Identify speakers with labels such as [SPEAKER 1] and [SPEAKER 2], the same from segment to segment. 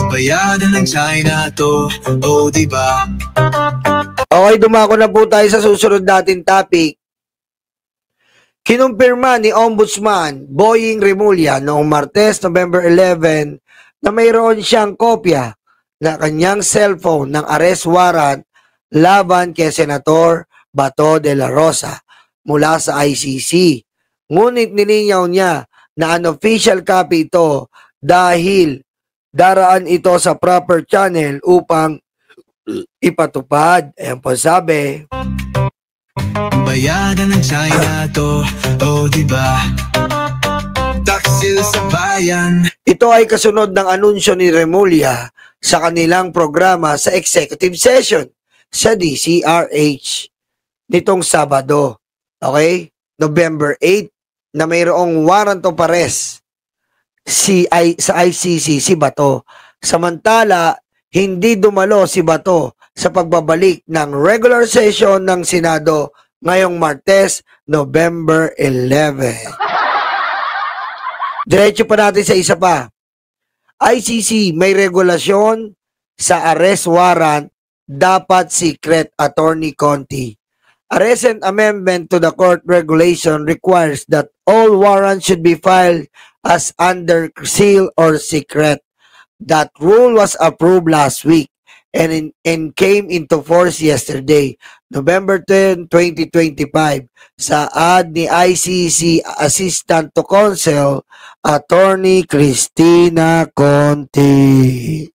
[SPEAKER 1] Bayadan ng China to, oh diba?
[SPEAKER 2] Okay, dumako na po tayo sa susunod natin topic. Kinumpirma ni Ombudsman Boying Rimulya noong Martes, November 11 na mayroon siyang kopya na kanyang cellphone ng arrest warrant laban kay Senator Bato de la Rosa mula sa ICC. Ngunit nilinyaw niya na unofficial copy ito dahil daraan ito sa proper channel upang ipatupad. Ayan po sabi.
[SPEAKER 1] Bayadan ng China to, oh diba? Taksil sa bayan.
[SPEAKER 2] Ito ay kasunod ng anunsyo ni Rimulya sa kanilang programa sa executive session sa DCRH nitong Sabado. Okay? November 8 na mayroong warrant of arrest sa ICC si Bato. Samantala, hindi dumalo si Bato sa pagbabalik ng regular session ng Senado ngayong Martes, November 11. Diretso pa natin sa isa pa. ICC may regulasyon sa arrest warrant dapat secret, Attorney Conti. A recent amendment to the court regulation requires that all warrants should be filed as under seal or secret. That rule was approved last week and came into force yesterday, November 10, 2025, sa ad ni ICC Assistant to Counsel, Attorney Cristina Conti.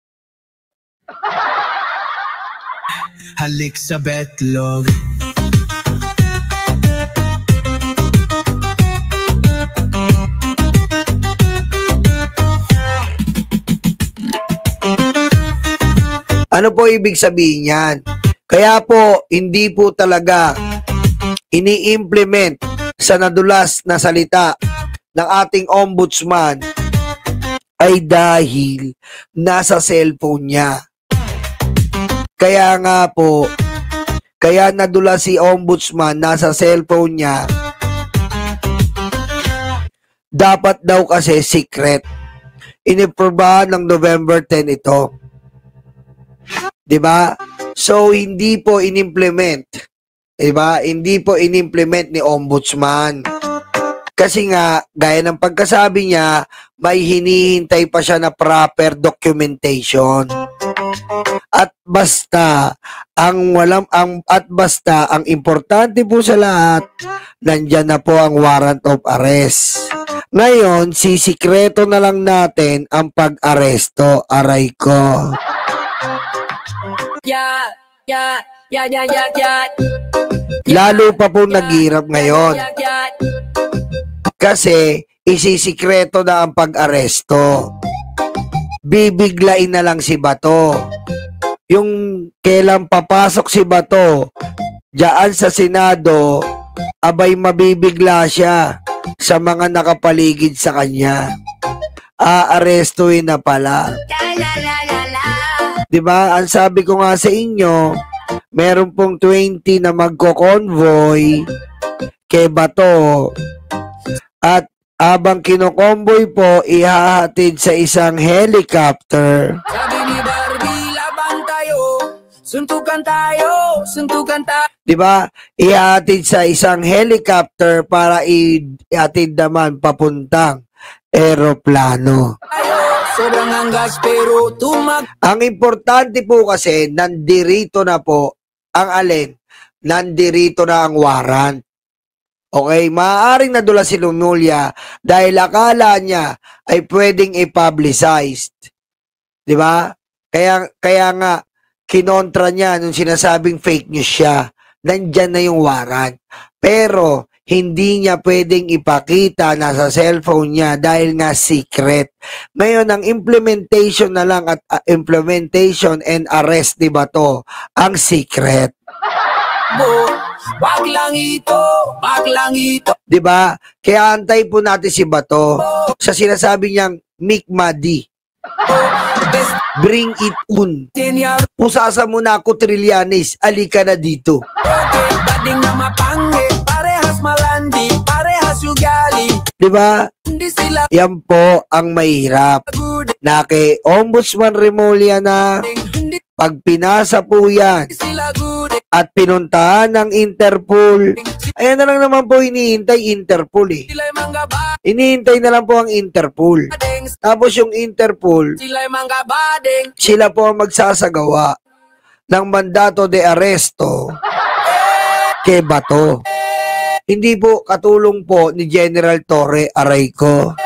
[SPEAKER 1] Halik sa betlog.
[SPEAKER 2] Ano po ibig sabihin yan? Kaya po, hindi po talaga ini-implement sa nadulas na salita ng ating ombudsman ay dahil nasa cellphone niya. Kaya nga po, kaya nadulas si ombudsman nasa cellphone niya, dapat daw kasi secret. Iniprobahan ng November 10 ito. Diba? So, hindi po inimplement. Diba? Hindi po inimplement ni Ombudsman. Kasi nga, gaya ng pagkasabi niya, may hinihintay pa siya na proper documentation. At basta, ang importante po sa lahat, nandyan na po ang warrant of arrest. Ngayon, sisikreto na lang natin ang pag-aresto. Aray ko. Lalo pa po naghirap ngayon. Kasi isisikreto na ang pag-aresto. Bibiglain na lang si Bato. Yung kailan papasok si Bato diyan sa Senado, abay mabibigla siya sa mga nakapaligid sa kanya. Aarestuin na pala. Diba? Ang sabi ko nga sa inyo, meron pong 20 na magko-convoy kay Bato. At habang kinokonvoy po, ihahatid sa isang helicopter.
[SPEAKER 3] Sabi ni Barbie, laban tayo, suntukan tayo, suntukan tayo.
[SPEAKER 2] Diba? Ihahatid sa isang helicopter para ihatid naman papuntang eroplano.
[SPEAKER 3] Sobrang anggas pero
[SPEAKER 2] Ang importante po kasi, nandirito na po ang alin? Nandirito na ang warrant. Okay? Maaaring nadula si Rimulya dahil akala niya ay pwedeng i-publicized. Diba? Kaya nga, kinontra niya nung sinasabing fake news siya. Nandyan na yung warrant. Pero, hindi niya pwedeng ipakita na sa cellphone niya dahil nga secret. Ngayon, ang implementation na lang at implementation and arrest, di ba to? Ang secret.
[SPEAKER 3] Wag lang ito.
[SPEAKER 2] Di ba? Kaya antay po natin si Bato sa sinasabi niyang Mikmadi. Bring it on. Pusasa mo na ako, Trillanes. Alika na dito.
[SPEAKER 3] Bading na mapangit, parehas malandi, parehas ugali.
[SPEAKER 2] Di ba?
[SPEAKER 3] Hindi sila
[SPEAKER 2] Yan po ang mahirap.
[SPEAKER 3] good.
[SPEAKER 2] Na kay Ombudsman Remulla na
[SPEAKER 3] Hindi
[SPEAKER 2] pag pinasa po yan
[SPEAKER 3] sila good.
[SPEAKER 2] at pinuntahan ng Interpol, ayan na lang naman po hinihintay Interpol eh.
[SPEAKER 3] Sila'y mga badeng.
[SPEAKER 2] Hinihintay na lang po ang Interpol. Tapos yung Interpol,
[SPEAKER 3] Sila'y mga badeng.
[SPEAKER 2] sila po ang magsasagawa ng mandato de arresto kay Bato. Hindi po katulong po ni General Torre Arayco.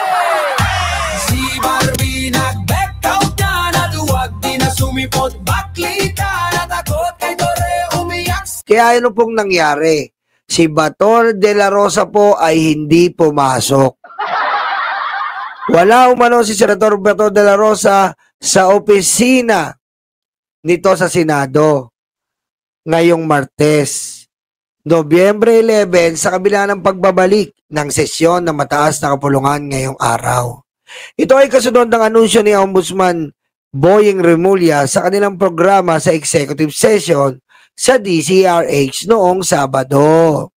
[SPEAKER 3] Si Barbie nag-back out na, natuwag di na sumipot, baklita, natakot kay Tore, umiyak.
[SPEAKER 2] Kaya ano pong nangyari? Si Bato de la Rosa po ay hindi pumasok. Wala umano si Senator Bato de la Rosa sa opisina nito sa Senado ngayong Martes, Nobyembre 11, sa kabila ng pagbabalik ng sesyon ng mataas na kapulungan ngayong araw. Ito ay kasunod ng anunsyo ni Ombudsman Boying Remulla sa kanilang programa sa executive session sa DCRH noong Sabado.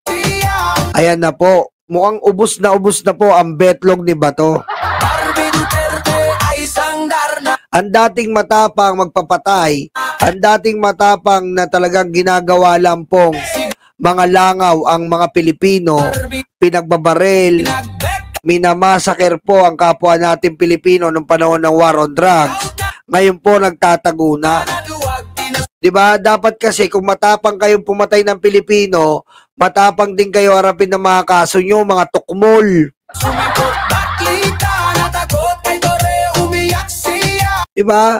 [SPEAKER 2] Ayan na po, mukhang ubos na po ang betlog ni Bato.
[SPEAKER 3] Barbie Duterte ay isang darna.
[SPEAKER 2] Ang dating matapang magpapatay, ang dating matapang na talagang ginagawa lang pong mga langaw ang mga Pilipino,
[SPEAKER 3] Barbie
[SPEAKER 2] pinagbabaril,
[SPEAKER 3] nag-back
[SPEAKER 2] minamasaker po ang kapwa natin Pilipino nung panahon ng war on drugs. Ngayon po nagtatago na.
[SPEAKER 3] natuwag di na
[SPEAKER 2] 'Di ba? Dapat kasi kung matapang kayong pumatay ng Pilipino, matapang din kayo harapin ng mga kaso nyo, mga tukmol.
[SPEAKER 3] sumipot, baklita, natakot kay Tore, umiyak siya.
[SPEAKER 2] 'Di ba?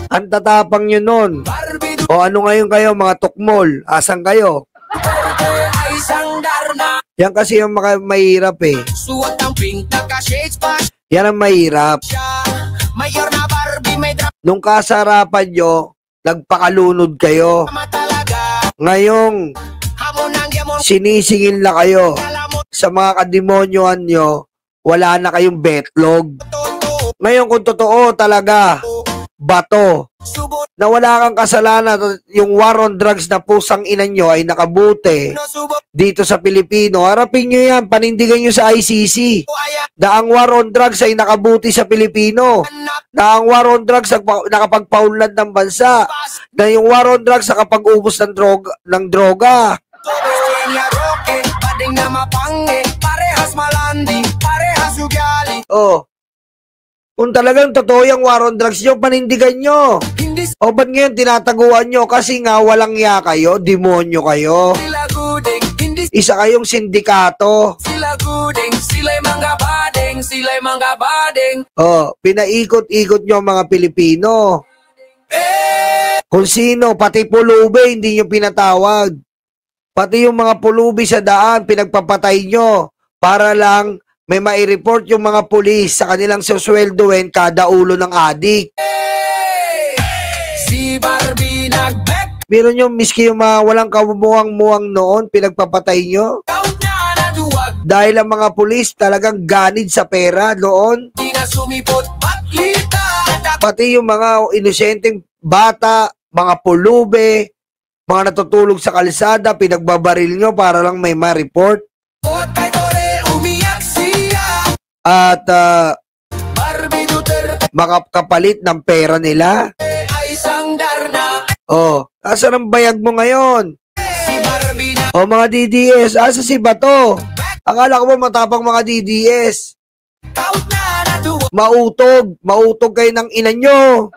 [SPEAKER 2] Ang tatapang nyo nun.
[SPEAKER 3] Barbie
[SPEAKER 2] O ano ngayon kayo, mga tukmol? Asan kayo?
[SPEAKER 3] Duterte ay isang darna.
[SPEAKER 2] Yan kasi yung mahirap eh.
[SPEAKER 3] Suot ng pink, naka-shades pa
[SPEAKER 2] Yan ang mahirap.
[SPEAKER 3] siya. Mayor na Barbie, may
[SPEAKER 2] Nung kasarapan nyo, nagpakalunod kayo.
[SPEAKER 3] drama talaga.
[SPEAKER 2] Ngayong
[SPEAKER 3] Hamon ang yamon,
[SPEAKER 2] sinisingil na kayo
[SPEAKER 3] alam mo,
[SPEAKER 2] sa mga kademonyohan nyo, wala na kayong betlog.
[SPEAKER 3] totoo.
[SPEAKER 2] Ngayon kung totoo talaga, Bato,
[SPEAKER 3] Subot,
[SPEAKER 2] na wala kang kasalanan, yung war on drugs na pusang ina nyo ay nakabuti
[SPEAKER 3] no subot,
[SPEAKER 2] dito sa Pilipino, harapin nyo yan, panindigan nyo sa ICC
[SPEAKER 3] ayan,
[SPEAKER 2] na ang war on drugs ay nakabuti sa Pilipino,
[SPEAKER 3] anak,
[SPEAKER 2] na ang war on drugs nakapagpaunlad ng bansa,
[SPEAKER 3] pas,
[SPEAKER 2] na yung war on drugs nakapag-ubos ng droga.
[SPEAKER 3] tobes, niya roke, bading na mapangi, parehas malandi, parehas ugali,
[SPEAKER 2] Oh, kung talagang totoo yung war on drugs nyo, panindigan nyo.
[SPEAKER 3] hindi
[SPEAKER 2] O ba't ngayon tinataguan nyo? Kasi nga walang ya kayo, demonyo kayo.
[SPEAKER 3] sila guding, hindi
[SPEAKER 2] Isa kayong sindikato.
[SPEAKER 3] sila guding, sila'y mga bading, sila'y mga bading,
[SPEAKER 2] Oh, pinaikot-ikot nyo ang mga Pilipino. Kung sino, pati pulubi, hindi nyo pinatawag. Pati yung mga pulubi sa daan, pinagpapatay nyo. Para lang may mai-report yung mga pulis sa kanilang susweldoin kada ulo ng adik.
[SPEAKER 3] si Barbie nag-back
[SPEAKER 2] Meron nyo, miski yung mga walang kamumuang-muang noon, pinagpapatay nyo.
[SPEAKER 3] out na, naduwag,
[SPEAKER 2] Dahil ang mga pulis talagang ganid sa pera noon.
[SPEAKER 3] di na sumipot, baklita,
[SPEAKER 2] Pati yung mga inosenteng bata, mga pulube, mga natutulog sa kalsada, pinagbabaril nyo para lang may ma-report.
[SPEAKER 3] takot kay Tore, umiyak siya.
[SPEAKER 2] At
[SPEAKER 3] Barbie Duterte
[SPEAKER 2] makakapalit ng pera nila.
[SPEAKER 3] ay isang darna.
[SPEAKER 2] Oh, asa ng bayag mo ngayon?
[SPEAKER 3] Si Barbie na
[SPEAKER 2] O mga DDS, asa si Bato? Akala ko ba matapang mga DDS?
[SPEAKER 3] out na, naduwag,
[SPEAKER 2] Mautog kayo ng ina nyo.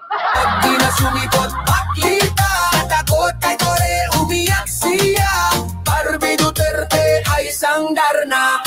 [SPEAKER 3] di na sumipot, baklita, takot kay Tore, umiyak siya. Barbie Duterte ay isang darna.